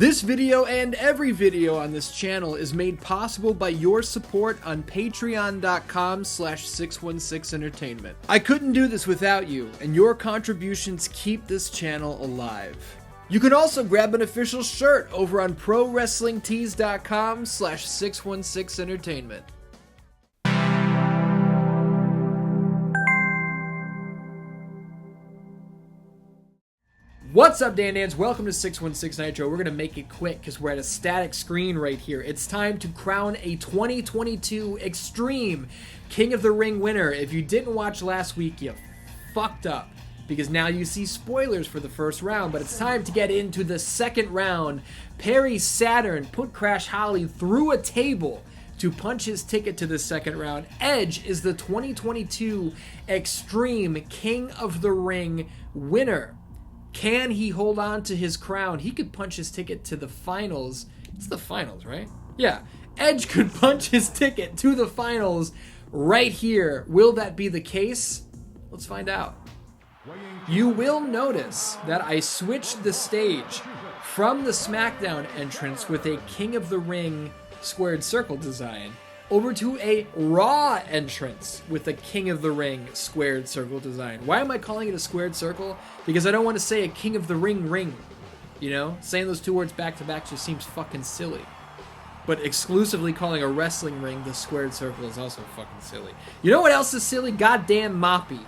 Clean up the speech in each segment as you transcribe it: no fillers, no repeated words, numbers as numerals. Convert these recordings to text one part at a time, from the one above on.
This video and every video on this channel is made possible by your support on patreon.com/616entertainment. I couldn't do this without you, and your contributions keep this channel alive. You can also grab an official shirt over on prowrestlingtees.com/616entertainment. What's up, Dan-Dans? Welcome to 616Nitro. We're going to make it quick because we're at a static screen right here. It's time to crown a 2022 Extreme King of the Ring winner. If you didn't watch last week, you fucked up because now you see spoilers for the first round, but it's time to get into the second round. Perry Saturn put Crash Holly through a table to punch his ticket to the second round. Edge is the 2022 Extreme King of the Ring winner. Can he hold on to his crown? He could punch his ticket to the finals. It's the finals, right? Yeah. Edge could punch his ticket to the finals right here. Will that be the case? Let's find out. You will notice that I switched the stage from the SmackDown entrance with a King of the Ring squared circle design over to a Raw entrance with a King of the Ring squared circle design. Why am I calling it a squared circle? Because I don't want to say a King of the Ring ring. You know? Saying those two words back to back just seems fucking silly. But exclusively calling a wrestling ring the squared circle is also fucking silly. You know what else is silly? Goddamn Moppy.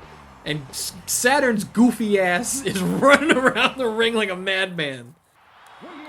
And Saturn's goofy ass is running around the ring like a madman.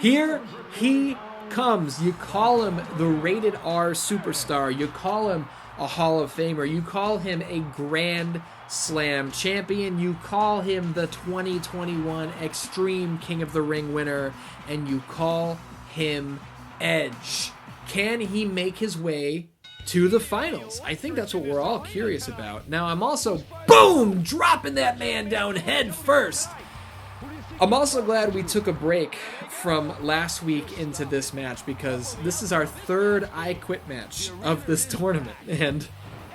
Here he comes. You call him the rated R superstar. You call him a Hall of Famer. You call him a Grand Slam champion. You call him the 2021 Extreme King of the Ring winner. And you call him Edge. Can he make his way to the finals? I think that's what we're all curious about. Now, I'm also, boom, dropping that man down head first. I'm also glad we took a break from last week into this match because this is our third I Quit match of this tournament. And,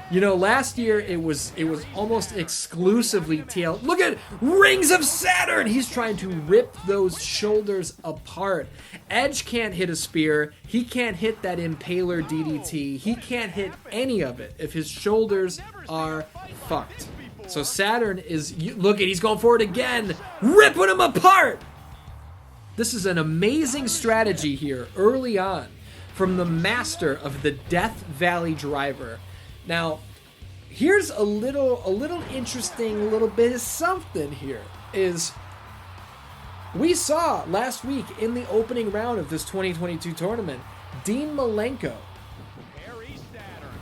you know, last year it was almost exclusively TL. Look at Rings of Saturn! He's trying to rip those shoulders apart. Edge can't hit a spear. He can't hit that Impaler DDT. He can't hit any of it if his shoulders are fucked. So Saturn is, look at, he's going for it again, ripping him apart. This is an amazing strategy here early on from the master of the Death Valley driver. Now, here's a little interesting little bit of something here is we saw last week in the opening round of this 2022 tournament, Dean Malenko,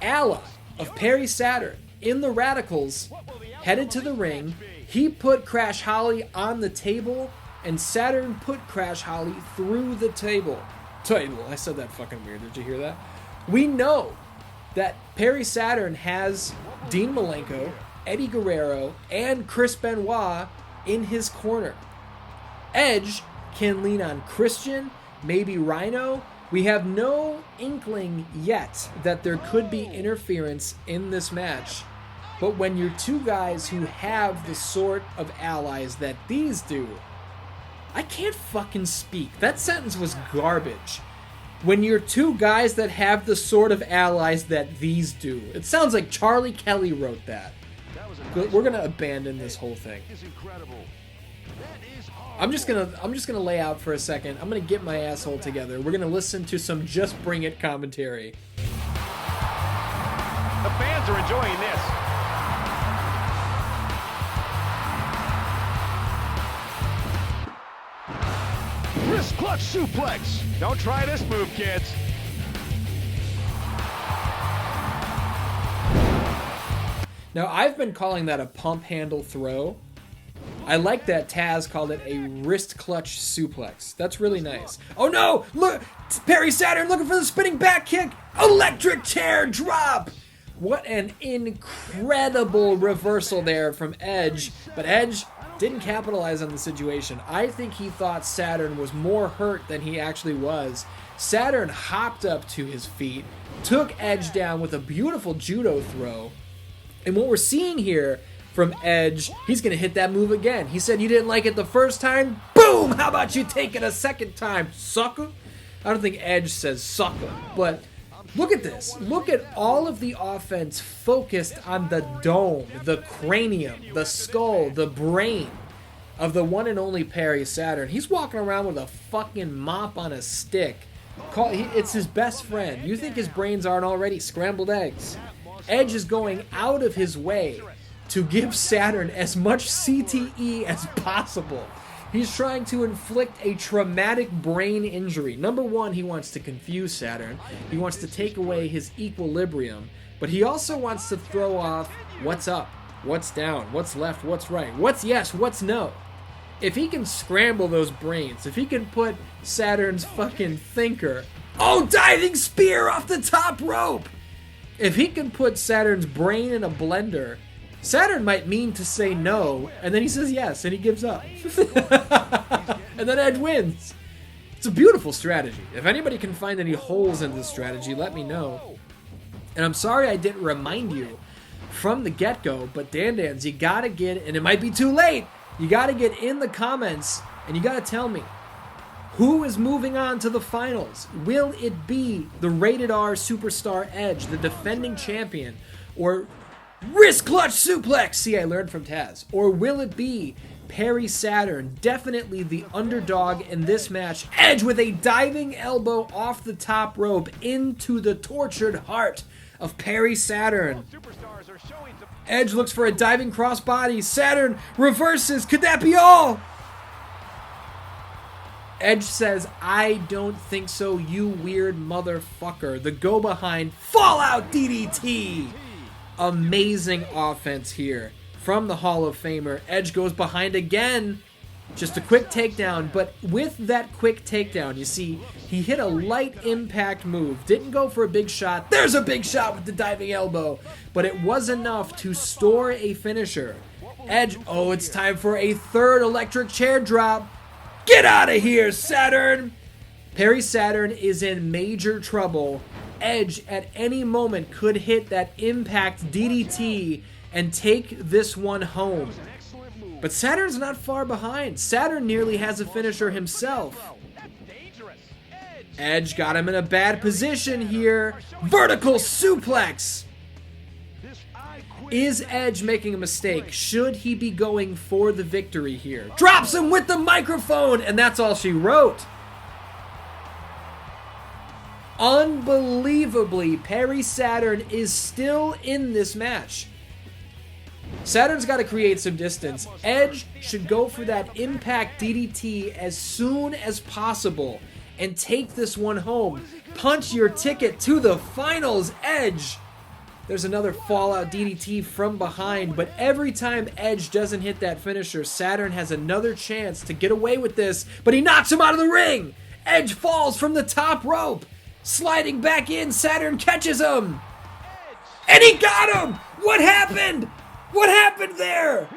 ally of Perry Saturn, in the Radicals, headed to the ring. He put Crash Holly on the table, and Saturn put Crash Holly through the table. I said that fucking weird. Did you hear that? We know that Perry Saturn has Dean Malenko, Eddie Guerrero, and Chris Benoit in his corner. Edge can lean on Christian, maybe Rhino. We have no inkling yet that there could be interference in this match. But when you're two guys who have the sort of allies that these do, I can't fucking speak. That sentence was garbage. When you're two guys that have the sort of allies that these do. It sounds like Charlie Kelly wrote that. We're gonna abandon this whole thing. I'm just gonna lay out for a second. I'm gonna get my asshole together. We're gonna listen to some Just Bring It commentary. The fans are enjoying this. Wrist clutch suplex. Don't try this move, kids. Now, I've been calling that a pump handle throw. I like that Taz called it a wrist clutch suplex. That's really nice. Oh no! Look! Perry Saturn looking for the spinning back kick! Electric chair drop! What an incredible reversal there from Edge. But Edge didn't capitalize on the situation. I think he thought Saturn was more hurt than he actually was. Saturn hopped up to his feet, took Edge down with a beautiful judo throw. And what we're seeing here from Edge. He's going to hit that move again. He said you didn't like it the first time. Boom! How about you take it a second time, sucker? I don't think Edge says sucker, but look at this. Look at all of the offense focused on the dome, the cranium, the skull, the brain of the one and only Perry Saturn. He's walking around with a fucking mop on a stick. It's his best friend. You think his brains aren't already scrambled eggs? Edge is going out of his way to give Saturn as much CTE as possible. He's trying to inflict a traumatic brain injury. Number one, he wants to confuse Saturn. He wants to take away his equilibrium. But he also wants to throw off what's up, what's down, what's left, what's right, what's yes, what's no. If he can scramble those brains, if he can put Saturn's fucking thinker, diving spear off the top rope! If he can put Saturn's brain in a blender, Saturn might mean to say no, and then he says yes, and he gives up. And then Edge wins. It's a beautiful strategy. If anybody can find any holes in this strategy, let me know. And I'm sorry I didn't remind you from the get-go, but Dan, you gotta get, and it might be too late, you gotta get in the comments, and you gotta tell me, who is moving on to the finals? Will it be the rated R superstar Edge, the defending champion, or wrist clutch suplex? See, I learned from Taz. Or will it be Perry Saturn, definitely the underdog in this match? Edge with a diving elbow off the top rope into the tortured heart of Perry Saturn. Edge looks for a diving crossbody. Saturn reverses. Could that be all? Edge says, I don't think so, you weird motherfucker. The go behind Fallout DDT. Amazing offense here from the Hall of Famer. Edge goes behind again. Just a quick takedown, but with that quick takedown, you see, he hit a light impact move. Didn't go for a big shot. There's a big shot with the diving elbow, but it was enough to store a finisher. Edge, it's time for a third electric chair drop. Get out of here, Saturn! Perry Saturn is in major trouble. Edge at any moment could hit that impact DDT and take this one home. But Saturn's not far behind. Saturn nearly has a finisher himself. Edge got him in a bad position here. Vertical suplex! Is Edge making a mistake? Should he be going for the victory here? Drops him with the microphone, and that's all she wrote. Unbelievably, Perry Saturn is still in this match. Saturn's got to create some distance. Edge should go for that impact DDT as soon as possible and take this one home. Punch your ticket to the finals, Edge. There's another Fallout DDT from behind, but every time Edge doesn't hit that finisher, Saturn has another chance to get away with this, but he knocks him out of the ring. Edge falls from the top rope. Sliding back in, Saturn catches him. And he got him! What happened? What happened there?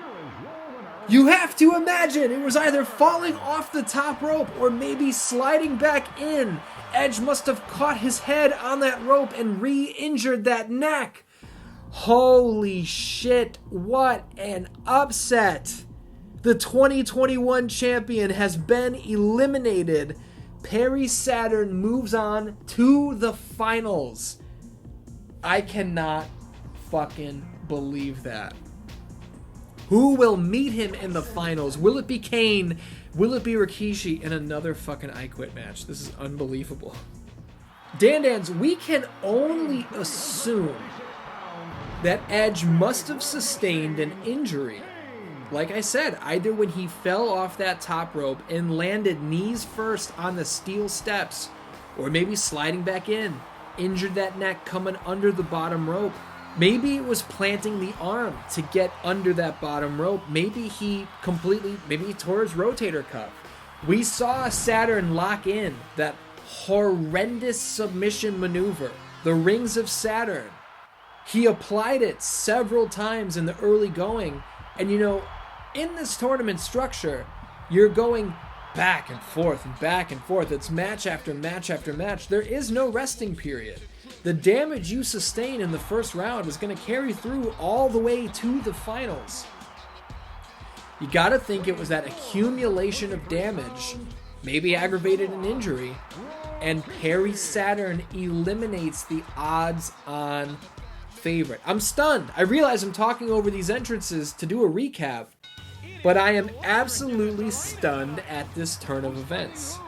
You have to imagine it was either falling off the top rope or maybe sliding back in. Edge must have caught his head on that rope and re-injured that neck. Holy shit, what an upset. The 2021 champion has been eliminated. Perry Saturn moves on to the finals. I cannot fucking believe that. Who will meet him in the finals? Will it be Kane? Will it be Rikishi in another fucking I Quit match? This is unbelievable. Dan, we can only assume that Edge must have sustained an injury. Like I said, either when he fell off that top rope and landed knees first on the steel steps, or maybe sliding back in, injured that neck coming under the bottom rope. Maybe it was planting the arm to get under that bottom rope. Maybe he tore his rotator cuff. We saw Saturn lock in that horrendous submission maneuver, the Rings of Saturn. He applied it several times in the early going. And in this tournament structure, you're going back and forth and back and forth. It's match after match after match. There is no resting period. the damage you sustain in the first round is going to carry through all the way to the finals. You got to think it was that accumulation of damage, maybe aggravated an injury, and Perry Saturn eliminates the odds-on favorite. I'm stunned. I realize I'm talking over these entrances to do a recap, but I am absolutely stunned at this turn of events.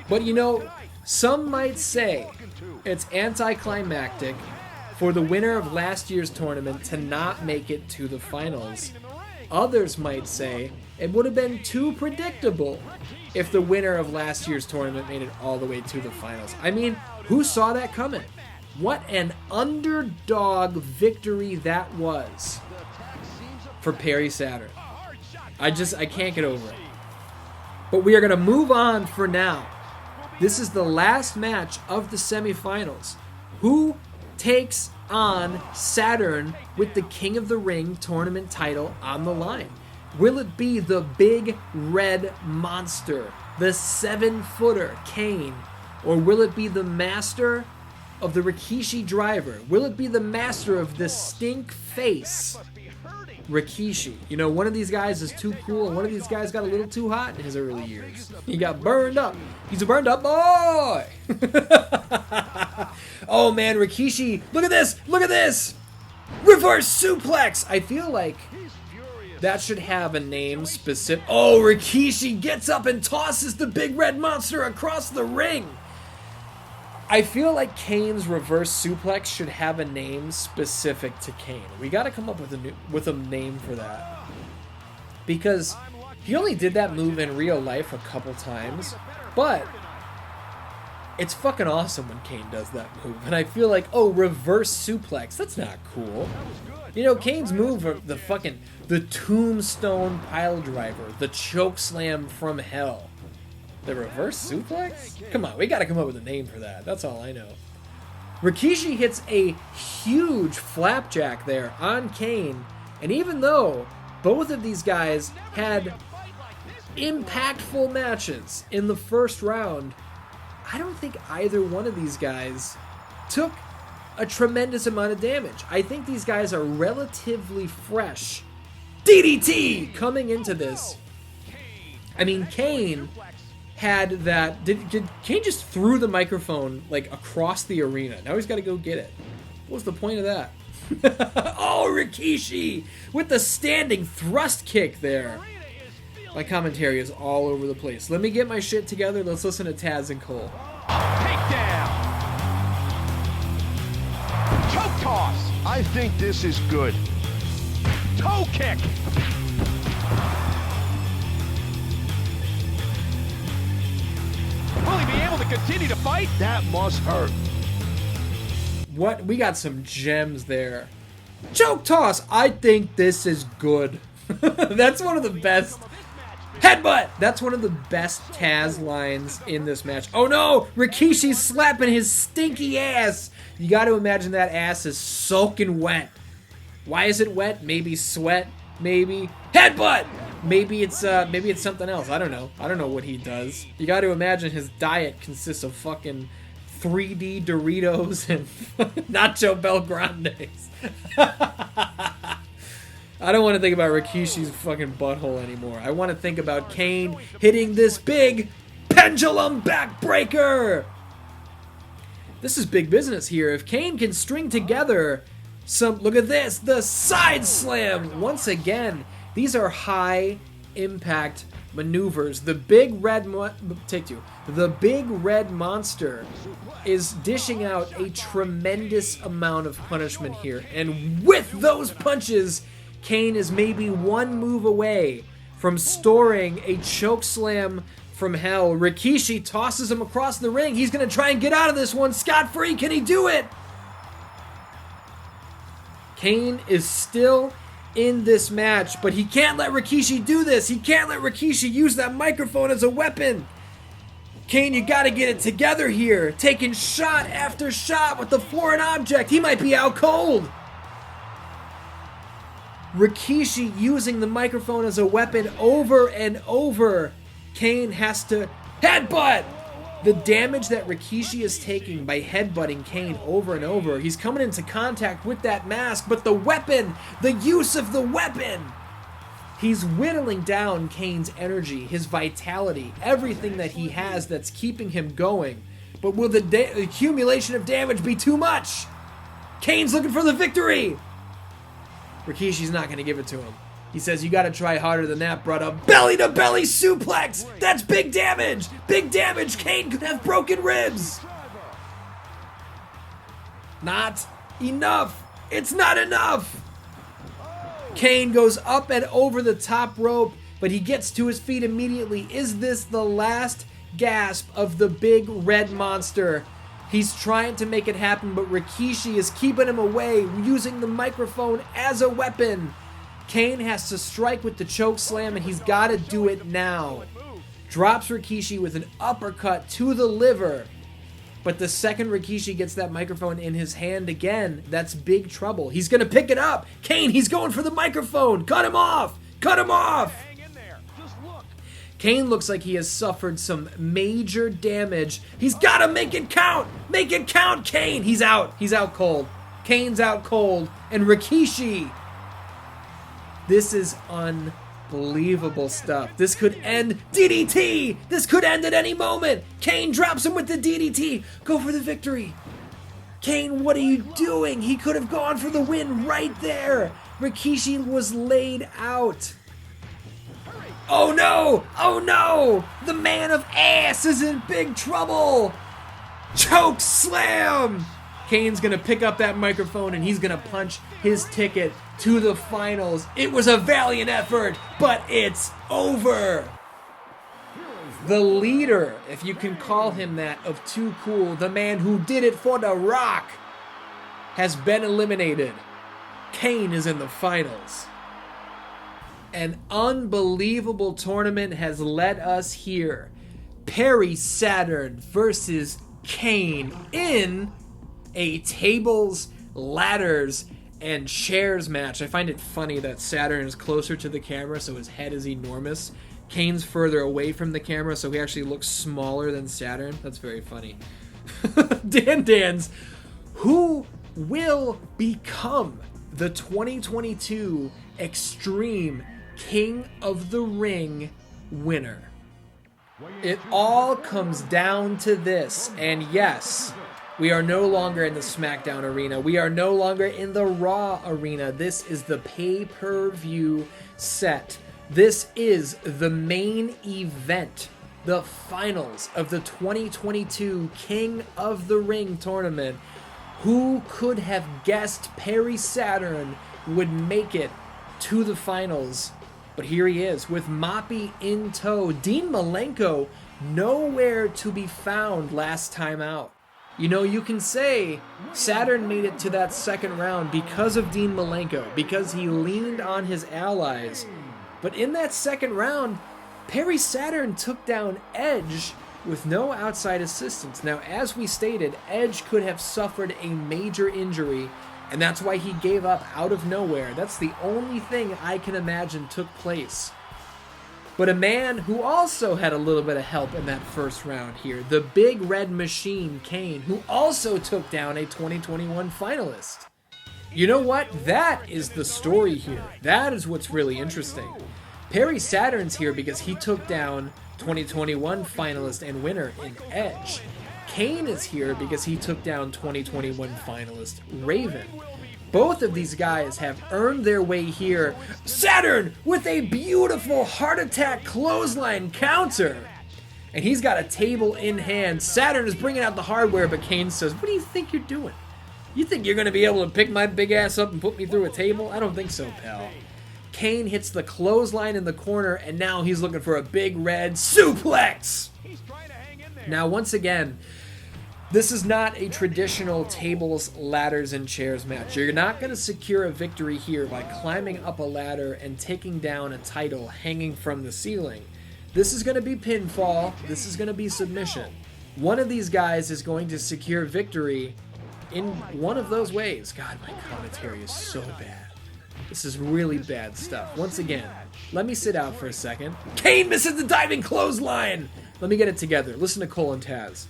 But you know, some might say it's anticlimactic for the winner of last year's tournament to not make it to the finals. Others might say it would have been too predictable if the winner of last year's tournament made it all the way to the finals. I mean, who saw that coming? What an underdog victory that was for Perry Saturn. I can't get over it. But we are going to move on for now. This is the last match of the semifinals. Who takes on Saturn with the King of the Ring tournament title on the line? Will it be the big red monster, the 7-footer Kane, or will it be the master of the Rikishi driver? Will it be the master of the stink face, Rikishi? You know, one of these guys is too cool, and one of these guys got a little too hot in his early years. He got burned up. He's a burned up boy. Oh man, Rikishi, look at this, look at this! Reverse suplex! I feel like that should have a name specific. Oh, Rikishi gets up and tosses the big red monster across the ring. I feel like Kane's reverse suplex should have a name specific to Kane. We got to come up with a name for that, because he only did that move in real life a couple times, but it's fucking awesome when Kane does that move. And I feel like, oh, reverse suplex, that's not cool. You know, Kane's move, the tombstone pile driver, the choke slam from hell. The reverse suplex? Come on, we gotta come up with a name for that. That's all I know. Rikishi hits a huge flapjack there on Kane, and even though both of these guys had impactful matches in the first round, I don't think either one of these guys took a tremendous amount of damage. I think these guys are relatively fresh. DDT coming into this. I mean, Kane had that. Did Kane just threw the microphone like across the arena? Now he's got to go get it. What was the point of that? Oh, Rikishi with the standing thrust kick there. My commentary is all over the place. Let me get my shit together. Let's listen to Taz and Cole. Takedown. Choke toss. I think this is good. Toe kick. Will he be able to continue to fight? That must hurt. What? We got some gems there. Choke toss. I think this is good. That's one of the best. Headbutt! That's one of the best Taz lines in this match. Oh no! Rikishi's slapping his stinky ass! You gotta imagine that ass is soaking wet. Why is it wet? Maybe sweat? Maybe headbutt! Maybe it's something else. I don't know. I don't know what he does. You gotta imagine his diet consists of fucking 3D Doritos and Nacho Bel Grandes. I don't want to think about Rikishi's fucking butthole anymore. I want to think about Kane hitting this big pendulum backbreaker. This is big business here. If Kane can string together some, look at this, the side slam. Once again, these are high impact maneuvers. The big red The big red monster is dishing out a tremendous amount of punishment here. And with those punches, Kane is maybe one move away from storing a choke slam from hell. Rikishi tosses him across the ring. He's going to try and get out of this one scot-free. Can he do it? Kane is still in this match, but he can't let Rikishi do this. He can't let Rikishi use that microphone as a weapon. Kane, you got to get it together here. Taking shot after shot with the foreign object. He might be out cold. Rikishi using the microphone as a weapon over and over. Kane has to headbutt. The damage that Rikishi is taking by headbutting Kane over and over, he's coming into contact with that mask, but the weapon, the use of the weapon, he's whittling down Kane's energy, his vitality, everything that he has that's keeping him going. But will the accumulation of damage be too much? Kane's looking for the victory! Rikishi's not going to give it to him. He says, you got to try harder than that, brother. Belly-to-belly suplex! That's big damage! Big damage! Kane could have broken ribs! Not enough! It's not enough! Kane goes up and over the top rope, but he gets to his feet immediately. Is this the last gasp of the big red monster? He's trying to make it happen, but Rikishi is keeping him away, using the microphone as a weapon. Kane has to strike with the choke slam, and he's got to do it now. Drops Rikishi with an uppercut to the liver. But the second Rikishi gets that microphone in his hand again, that's big trouble. He's going to pick it up. Kane, he's going for the microphone. Cut him off. Cut him off. Kane looks like he has suffered some major damage. He's got to make it count. Make it count, Kane. He's out. He's out cold. Kane's out cold. And Rikishi. This is unbelievable stuff. This could end DDT. This could end at any moment. Kane drops him with the DDT. Go for the victory. Kane, what are you doing? He could have gone for the win right there. Rikishi was laid out. Oh no! Oh no! The man of ass is in big trouble! Choke slam! Kane's gonna pick up that microphone and he's gonna punch his ticket to the finals. It was a valiant effort, but it's over! The leader, if you can call him that, of Too Cool, the man who did it for The Rock, has been eliminated. Kane is in the finals. An unbelievable tournament has led us here. Perry Saturn versus Kane in a tables, ladders, and chairs match. I find it funny that Saturn is closer to the camera, so his head is enormous. Kane's further away from the camera, so he actually looks smaller than Saturn. That's very funny. Dan's, who will become the 2022 Extreme King of the Ring winner? It all comes down to this, and yes, we are no longer in the SmackDown arena. We are no longer in the Raw arena. This is the pay-per-view set. This is the main event, the finals of the 2022 King of the Ring tournament. Who could have guessed Perry Saturn would make it to the finals? But here he is, with Moppy in tow. Dean Malenko nowhere to be found last time out. You know, you can say Saturn made it to that second round because of Dean Malenko, because he leaned on his allies. But in that second round, Perry Saturn took down Edge with no outside assistance. Now, as we stated, Edge could have suffered a major injury, and that's why he gave up out of nowhere. That's the only thing I can imagine took place. But a man who also had a little bit of help in that first round here, the big red machine, Kane, who also took down a 2021 finalist. You know what? That is the story here. That is what's really interesting. Perry Saturn's here because he took down 2021 finalist and winner in Edge. Kane is here because he took down 2021 finalist Raven. Both of these guys have earned their way here. Saturn with a beautiful heart attack clothesline counter. And he's got a table in hand. Saturn is bringing out the hardware, but Kane says, what do you think you're doing? You think you're going to be able to pick my big ass up and put me through a table? I don't think so, pal. Kane hits the clothesline in the corner, and now he's looking for a big red suplex. Now, once again, this is not a traditional tables, ladders, and chairs match. You're not going to secure a victory here by climbing up a ladder and taking down a title hanging from the ceiling. This is going to be pinfall. This is going to be submission. One of these guys is going to secure victory in one of those ways. God, my commentary is so bad. This is really bad stuff. Once again, let me sit out for a second. Kane misses the diving clothesline. Let me get it together. Listen to Cole and Taz.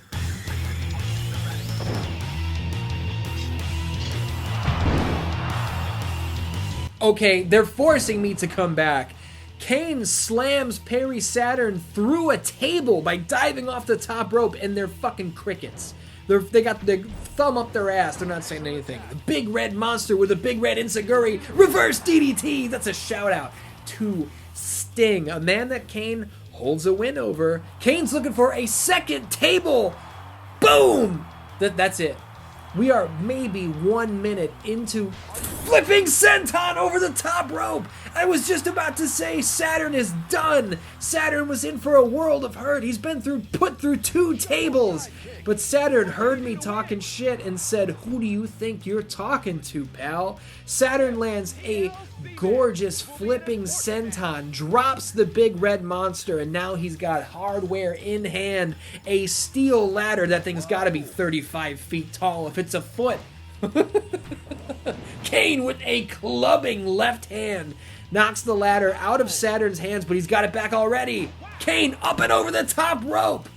Okay, they're forcing me to come back. Kane slams Perry Saturn through a table by diving off the top rope, and they're fucking crickets. They got their thumb up their ass. They're not saying anything. The big red monster with a big red enziguri. Reverse DDT. That's a shout out to Sting, a man that Kane holds a win over. Kane's looking for a second table. Boom! That's it. We are maybe 1 minute into flipping senton over the top rope. I was just about to say Saturn is done. Saturn was in for a world of hurt. He's been put through 2 tables. But Saturn heard me talking shit and said, "Who do you think you're talking to, pal?" Saturn lands a gorgeous flipping senton, drops the big red monster, and now he's got hardware in hand. A steel ladder. That thing's got to be 35 feet tall if it's a foot. Kane with a clubbing left hand knocks the ladder out of Saturn's hands, but he's got it back already. Kane up and over the top rope.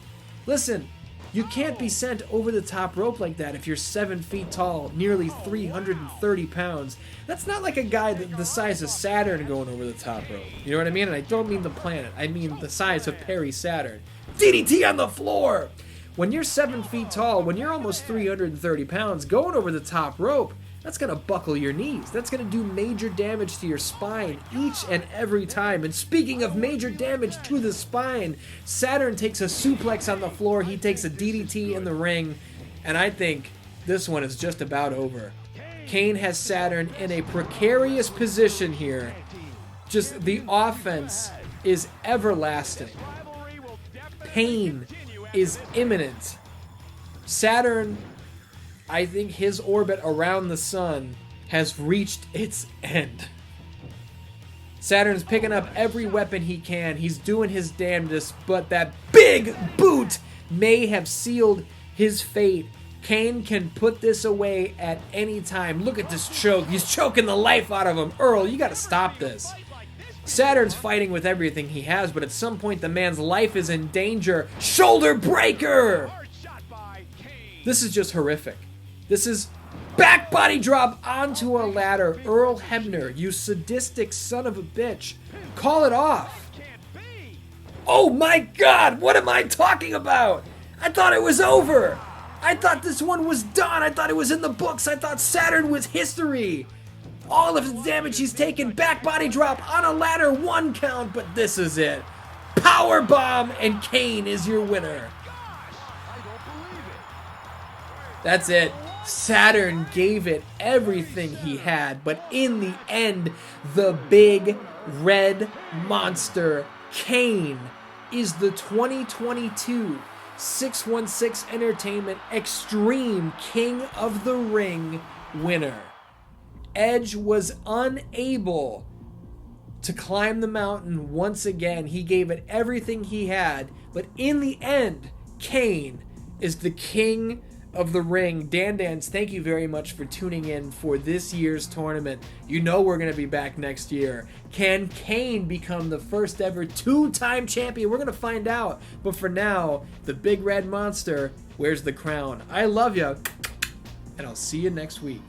Listen, you can't be sent over the top rope like that if you're 7 feet tall, nearly 330 pounds. That's not like a guy the size of Saturn going over the top rope. You know what I mean? And I don't mean the planet. I mean the size of Perry Saturn. DDT on the floor. When you're 7 feet tall, when you're almost 330 pounds, going over the top rope, that's going to buckle your knees. That's going to do major damage to your spine each and every time. And speaking of major damage to the spine, Saturn takes a suplex on the floor. He takes a DDT in the ring. And I think this one is just about over. Kane has Saturn in a precarious position here. Just the offense is everlasting. Pain is imminent. Saturn, I think his orbit around the sun has reached its end. Saturn's picking up every weapon he can. He's doing his damnedest, but that big boot may have sealed his fate. Kane can put this away at any time. Look at this choke. He's choking the life out of him. Earl, you got to stop this. Saturn's fighting with everything he has, but at some point the man's life is in danger. Shoulder breaker! This is just horrific. This is back body drop onto a ladder. Earl Hebner, you sadistic son of a bitch. Call it off. Oh my God, what am I talking about? I thought it was over. I thought this one was done. I thought it was in the books. I thought Saturn was history. All of the damage he's taken, back body drop on a ladder, 1 count, but this is it. Power bomb, and Kane is your winner. That's it. Saturn gave it everything he had, but in the end, the big red monster, Kane, is the 2022 616 Entertainment Extreme King of the Ring winner. Edge was unable to climb the mountain once again. He gave it everything he had, but in the end, Kane is the king of the ring. Dan, thank you very much for tuning in for this year's tournament. You know we're going to be back next year. Can Kane become the first ever 2-time champion? We're going to find out. But for now, the big red monster wears the crown. I love you, and I'll see you next week.